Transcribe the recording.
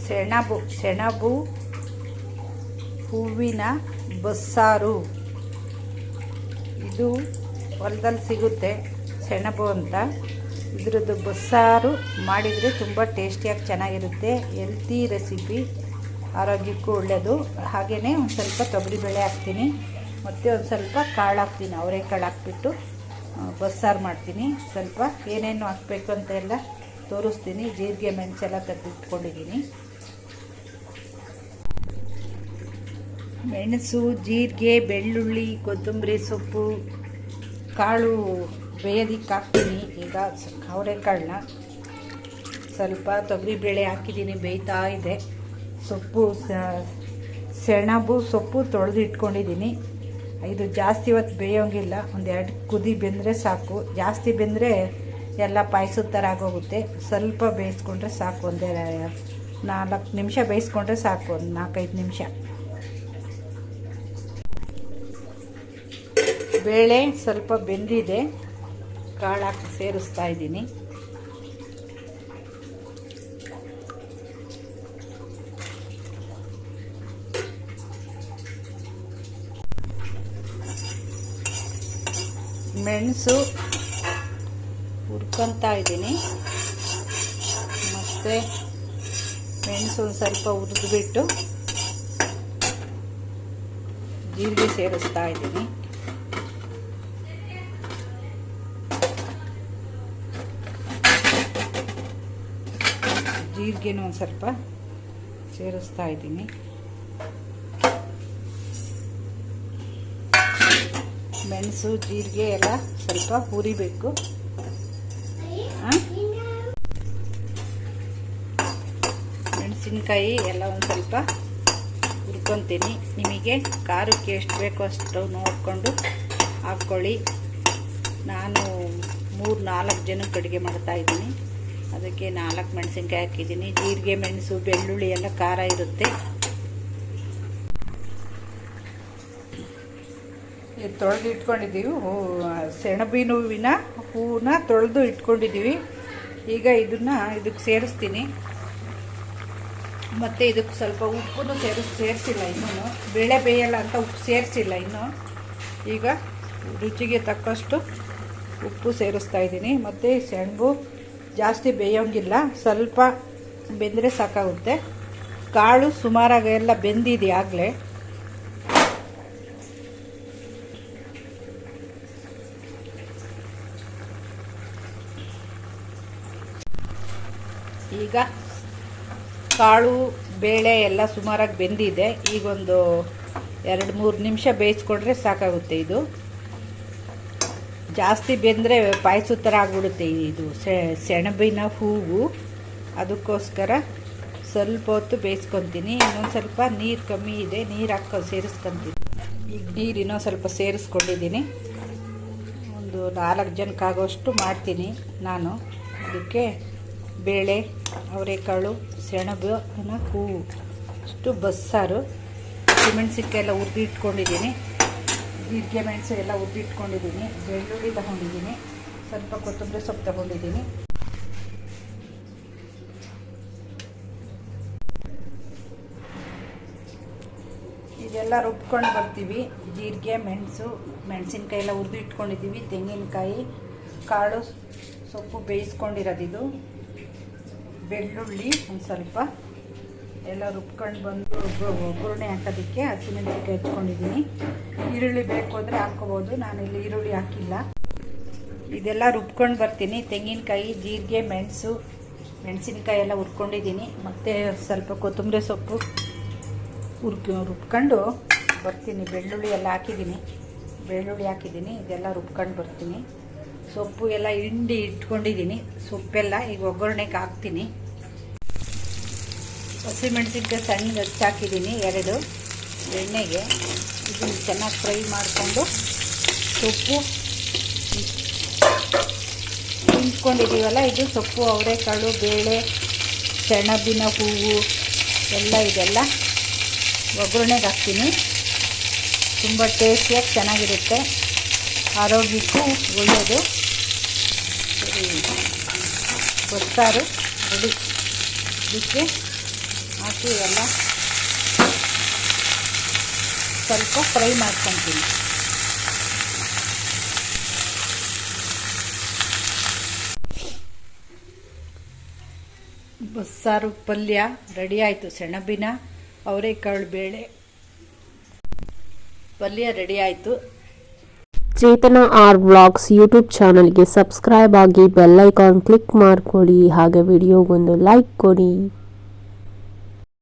ಸೆಣಬು ಹೂವಿನ ಬಸ್ಸಾರು. ಇದು ಹೊಲದಲ್ಲಿ ಸಿಗುತ್ತೆ ಸೆಣಬು ಅಂತ. ಇದ್ರದ್ದು ಬಸ್ಸಾರು ಮಾಡಿದರೆ ತುಂಬ ಟೇಸ್ಟಿಯಾಗಿ ಚೆನ್ನಾಗಿರುತ್ತೆ. ಹೆಲ್ತಿ ರೆಸಿಪಿ, ಆರೋಗ್ಯಕ್ಕೂ ಒಳ್ಳೆಯದು. ಹಾಗೆಯೇ ಒಂದು ಸ್ವಲ್ಪ ತೊಗರಿಬೇಳೆ ಹಾಕ್ತೀನಿ, ಮತ್ತು ಒಂದು ಸ್ವಲ್ಪ ಕಾಳು ಹಾಕ್ತೀನಿ. ಅವರೆಕಾಳು ಹಾಕ್ಬಿಟ್ಟು ಬಸ್ಸಾರು ಮಾಡ್ತೀನಿ. ಸ್ವಲ್ಪ ಏನೇನು ಹಾಕಬೇಕು ಅಂತ ಎಲ್ಲ ತೋರಿಸ್ತೀನಿ. ಜೀರಿಗೆ ಮೆಣಸೆಲ್ಲ ತೆಗೆದಿಟ್ಕೊಂಡಿದ್ದೀನಿ. ಮೆಣಸು, ಜೀರಿಗೆ, ಬೆಳ್ಳುಳ್ಳಿ, ಕೊತ್ತಂಬರಿ ಸೊಪ್ಪು, ಕಾಳು ಬೇಯೋದಕ್ಕೆ ಹಾಕ್ತೀನಿ. ಈಗ ಅವರೆಕಾಳನ್ನ ಸ್ವಲ್ಪ ತೊಗರಿಬೇಳೆ ಹಾಕಿದ್ದೀನಿ, ಬೇಯ್ತಾ ಇದೆ. ಸೊಪ್ಪು, ಸೆಣಬು ಸೊಪ್ಪು ತೊಳೆದು ಇಟ್ಕೊಂಡಿದ್ದೀನಿ. ಇದು ಜಾಸ್ತಿ ಹೊತ್ತು ಬೇಯೋಂಗಿಲ್ಲ, ಒಂದೆರಡು ಕುದಿ ಬೆಂದರೆ ಸಾಕು. ಜಾಸ್ತಿ ಬೆಂದರೆ ಎಲ್ಲ ಪಾಯಸದ ಥರ ಆಗೋಗುತ್ತೆ. ಸ್ವಲ್ಪ ಬೇಯಿಸ್ಕೊಂಡ್ರೆ ಸಾಕು, ಒಂದೇ 4 ನಿಮಿಷ ಬೇಯಿಸ್ಕೊಂಡ್ರೆ ಸಾಕು, ಒಂದು 4-5 ನಿಮಿಷ. ಬೇಳೆ ಸ್ವಲ್ಪ ಬೆಂದಿದೆ, ಕಾಳು ಹಾಕಿ ಸೇರಿಸ್ತಾ ಇದ್ದೀನಿ. ಮೆಣಸು ಹುರ್ಕೊತಾ ಇದ್ದೀನಿ. ಮತ್ತು ಮೆಣಸು ಒಂದು ಸ್ವಲ್ಪ ಹುರಿದ್ಬಿಟ್ಟು ಜೀರಿಗೆ ಸೇರಿಸ್ತಾ ಇದ್ದೀನಿ. ಜೀರಿಗೆನೂ ಒಂದು ಸ್ವಲ್ಪ ಸೇರಿಸ್ತಾ ಇದ್ದೀನಿ. ಮೆಣಸು, ಜೀರಿಗೆ ಎಲ್ಲ ಸ್ವಲ್ಪ ಹುರಿಬೇಕು. ಮೆಣಸಿನ್ಕಾಯಿ ಎಲ್ಲ ಒಂದು ಸ್ವಲ್ಪ ಹುರ್ಕೊತೀನಿ. ನಿಮಗೆ ಖಾರಕ್ಕೆ ಎಷ್ಟು ಬೇಕೋ ಅಷ್ಟು ನೋಡಿಕೊಂಡು ಹಾಕ್ಕೊಳ್ಳಿ. ನಾನು 3-4 ಜನಕ್ಕೆ ಅಡುಗೆ ಮಾಡ್ತಾಯಿದ್ದೀನಿ, ಅದಕ್ಕೆ 4 ಮೆಣಸಿನ್ಕಾಯಿ ಹಾಕಿದ್ದೀನಿ. ಜೀರಿಗೆ, ಮೆಣಸು, ಬೆಳ್ಳುಳ್ಳಿ ಎಲ್ಲ ಖಾರ ಇರುತ್ತೆ. ತೊಳೆದು ಇಟ್ಕೊಂಡಿದ್ದೀವಿ. ಸೆಣಬಿನ ಹೂವನ್ನ ತೊಳೆದು ಇಟ್ಕೊಂಡಿದ್ದೀವಿ. ಈಗ ಇದಕ್ಕೆ ಸೇರಿಸ್ತೀನಿ. ಮತ್ತು ಇದಕ್ಕೆ ಸ್ವಲ್ಪ ಉಪ್ಪನ್ನು ಸೇರಿಸಿಲ್ಲ ಇನ್ನೂ. ಬೇಳೆ ಬೇಯಲ್ಲ ಅಂತ ಉಪ್ಪು ಸೇರಿಸಿಲ್ಲ ಇನ್ನೂ. ಈಗ ರುಚಿಗೆ ತಕ್ಕಷ್ಟು ಉಪ್ಪು ಸೇರಿಸ್ತಾ ಇದ್ದೀನಿ. ಮತ್ತು ಸೆಣಬು ಜಾಸ್ತಿ ಬೇಯೋಂಗಿಲ್ಲ, ಸ್ವಲ್ಪ ಬೆಂದರೆ ಸಾಕಾಗುತ್ತೆ. ಕಾಳು ಸುಮಾರಾಗಿ ಎಲ್ಲ ಬೆಂದಿದೆ ಆಗಲೇ. ಈಗ ಕಾಳು ಬೇಳೆ ಎಲ್ಲ ಸುಮಾರಾಗಿ ಬೆಂದಿದೆ. ಈಗೊಂದು 2-3 ನಿಮಿಷ ಬೇಯಿಸ್ಕೊಂಡ್ರೆ ಸಾಕಾಗುತ್ತೆ. ಇದು ಜಾಸ್ತಿ ಬೆಂದರೆ ಪಾಯಸದ ಥರ ಆಗ್ಬಿಡುತ್ತೆ. ಇದು ಸೆಣಬಿನ ಹೂವು, ಅದಕ್ಕೋಸ್ಕರ ಸ್ವಲ್ಪ ಹೊತ್ತು ಬೇಯಿಸ್ಕೊತೀನಿ. ಇನ್ನೊಂದು ಸ್ವಲ್ಪ ನೀರು ಕಮ್ಮಿ ಇದೆ, ನೀರು ಹಾಕಿ ಸೇರಿಸ್ಕೊತೀನಿ. ಈಗ ನೀರು ಇನ್ನೊಂದು ಸ್ವಲ್ಪ ಸೇರಿಸ್ಕೊಂಡಿದ್ದೀನಿ. ಒಂದು 4 ಜನಕ್ಕಾಗೋಷ್ಟು ಮಾಡ್ತೀನಿ ನಾನು. ಅದಕ್ಕೆ ಬೇಳೆ, ಅವರೆಕಾಳು, ಸೆಣಬಿನ ಹೂವು ಅಷ್ಟು ಬಸ್ಸಾರು. ಹಸಿಮೆಣಸಿನ್ಕಾಯಿ ಎಲ್ಲ ಹುರಿದು ಇಟ್ಕೊಂಡಿದ್ದೀನಿ. ಜೀರಿಗೆ ಮೆಣಸು ಎಲ್ಲ ಹುರಿದು ಇಟ್ಕೊಂಡಿದ್ದೀನಿ. ಬೆಳ್ಳುಳ್ಳಿ ತಗೊಂಡಿದ್ದೀನಿ, ಸ್ವಲ್ಪ ಕೊತ್ತಂಬರಿ ಸೊಪ್ಪು ತಗೊಂಡಿದ್ದೀನಿ. ಇದೆಲ್ಲ ರುಬ್ಕೊಂಡು ಬರ್ತೀವಿ. ಜೀರಿಗೆ, ಮೆಣಸು, ಮೆಣಸಿನ್ಕಾಯಿ ಎಲ್ಲ ಹುರಿದು ಇಟ್ಕೊಂಡಿದ್ದೀವಿ. ತೆಂಗಿನಕಾಯಿ, ಕಾಳು, ಸೊಪ್ಪು ಬೇಯಿಸ್ಕೊಂಡಿರೋದಿದು, ಬೆಳ್ಳುಳ್ಳಿ ಒಂದು ಸ್ವಲ್ಪ ಎಲ್ಲ ರುಬ್ಕೊಂಡು ಬಂದು ಒಗ್ಗರಣೆ ಹಾಕೋದಕ್ಕೆ ಹಸಿಮೆಣಸಿನ್ಕಾಯಿ ಹೆಚ್ಕೊಂಡಿದ್ದೀನಿ. ಈರುಳ್ಳಿ ಬೇಕು ಅಂದರೆ ಹಾಕ್ಕೋಬೋದು, ನಾನಿಲ್ಲಿ ಈರುಳ್ಳಿ ಹಾಕಿಲ್ಲ. ಇದೆಲ್ಲ ರುಬ್ಕೊಂಡು ಬರ್ತೀನಿ. ತೆಂಗಿನಕಾಯಿ, ಜೀರಿಗೆ, ಮೆಣಸು, ಮೆಣಸಿನ್ಕಾಯಿ ಎಲ್ಲ ಹುರ್ಕೊಂಡಿದ್ದೀನಿ. ಮತ್ತು ಸ್ವಲ್ಪ ಕೊತ್ತಂಬರಿ ಸೊಪ್ಪು ರುಬ್ಕೊಂಡು ಬರ್ತೀನಿ. ಬೆಳ್ಳುಳ್ಳಿ ಎಲ್ಲ ಹಾಕಿದ್ದೀನಿ. ಇದೆಲ್ಲ ರುಬ್ಕೊಂಡು ಬರ್ತೀನಿ. ಸೊಪ್ಪು ಎಲ್ಲ ಹಿಂಡಿ ಇಟ್ಕೊಂಡಿದ್ದೀನಿ. ಸೊಪ್ಪೆಲ್ಲ ಈಗ ಒಗ್ಗರಣೆಗೆ ಹಾಕ್ತೀನಿ. ಹಸಿಮೆಣಸಿನ್ಕಾಯಿ ಸಣ್ಣ ಹೆಚ್ಚಾಕಿದ್ದೀನಿ 2 ಎಣ್ಣೆಗೆ. ಇದನ್ನು ಚೆನ್ನಾಗಿ ಫ್ರೈ ಮಾಡಿಕೊಂಡು ಸೊಪ್ಪು ಹಿಂಡ್ಕೊಂಡಿದ್ದೀವಲ್ಲ, ಇದು ಸೊಪ್ಪು, ಅವರೆಕಾಳು, ಬೇಳೆ, ಸೆಣಬಿನ ಹೂವು ಎಲ್ಲ ಇದೆಲ್ಲ ಒಗ್ಗರಣೆಗೆ ಹಾಕ್ತೀನಿ. ತುಂಬ ಟೇಸ್ಟಿಯಾಗಿ ಚೆನ್ನಾಗಿರುತ್ತೆ, ಆರೋಗ್ಯಕ್ಕೂ ಒಳ್ಳೆಯದು. ಸರಿ, ಬಸ್ಸಾರು ರೆಡಿ. ಇದಕ್ಕೆ ಹಾಕಿ ಎಲ್ಲ ಸ್ವಲ್ಪ ಫ್ರೈ ಮಾಡ್ಕೊತೀನಿ. ಬಸ್ಸಾರು ಪಲ್ಯ ರೆಡಿ ಆಯಿತು. ಸೆಣಬಿನ ಅವರೆಕಾಳು ಬೇಳೆ ಪಲ್ಯ ರೆಡಿ ಆಯಿತು. ಚೇತನ ಆರ್ ವ್ಲಾಗ್ಸ್ ಯೂಟ್ಯೂಬ್ ಚಾನಲ್ಗೆ ಸಬ್ಸ್ಕ್ರೈಬ್ ಆಗಿ ಬೆಲ್ ಐಕಾನ್ ಕ್ಲಿಕ್ ಮಾಡ್ಕೊಳ್ಳಿ. ಹಾಗೆ ವಿಡಿಯೋಗೊಂದು ಲೈಕ್ ಕೊಡಿ.